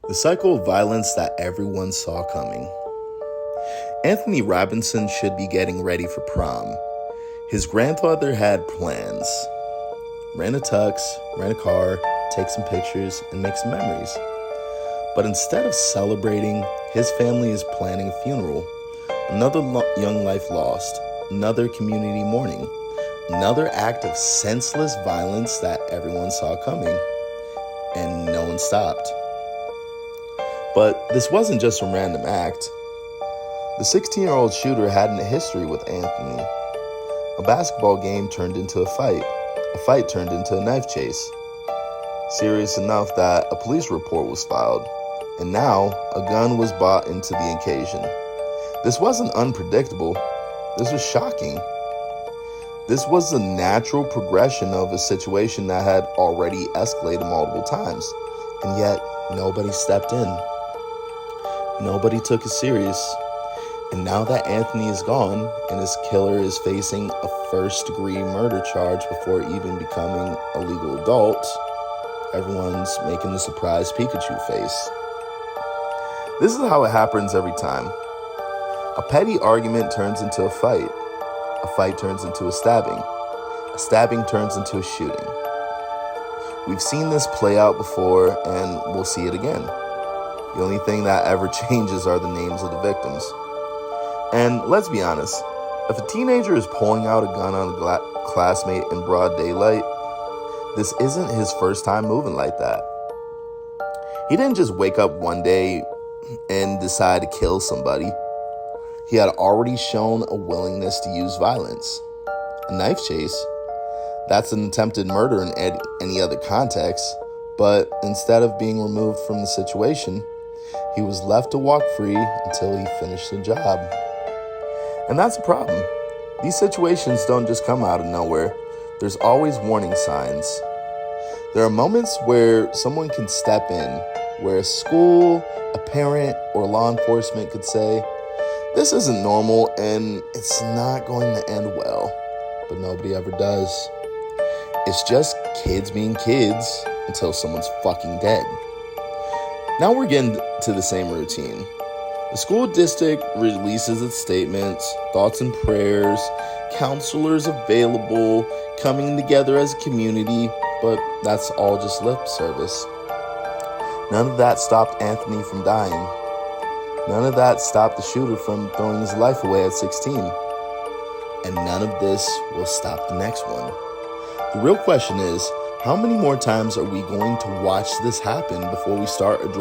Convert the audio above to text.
The cycle of violence that everyone saw coming. Anthony Robinson should be getting ready for prom. His grandfather had plans. Rent a tux, rent a car, take some pictures, and make some memories. But instead of celebrating, his family is planning a funeral. Another young life lost. Another community mourning. Another act of senseless violence that everyone saw coming. And no one stopped. But this wasn't just a random act. The 16-year-old shooter had a history with Anthony. A basketball game turned into a fight. A fight turned into a knife chase. Serious enough that a police report was filed. And now, a gun was bought into the occasion. This wasn't unpredictable. This was shocking. This was the natural progression of a situation that had already escalated multiple times. And yet, nobody stepped in. Nobody took it serious. And now that Anthony is gone and his killer is facing a first-degree murder charge before even becoming a legal adult, everyone's making the surprise Pikachu face. This is how it happens every time. A petty argument turns into a fight. A fight turns into a stabbing. A stabbing turns into a shooting. We've seen this play out before, and we'll see it again. The only thing that ever changes are the names of the victims. And let's be honest, if a teenager is pulling out a gun on a classmate in broad daylight, this isn't his first time moving like that. He didn't just wake up one day and decide to kill somebody. He had already shown a willingness to use violence. A knife chase, that's an attempted murder in any other context, but instead of being removed from the situation, he was left to walk free until he finished the job. And that's a problem. These situations don't just come out of nowhere. There's always warning signs. There are moments where someone can step in, where a school, a parent, or law enforcement could say, "This isn't normal and it's not going to end well." But nobody ever does. It's just kids being kids until someone's fucking dead. Now we're getting to the same routine. The school district releases its statements, thoughts and prayers, counselors available, coming together as a community, but that's all just lip service. None of that stopped Anthony from dying. None of that stopped the shooter from throwing his life away at 16. And none of this will stop the next one. The real question is, how many more times are we going to watch this happen before we start addressing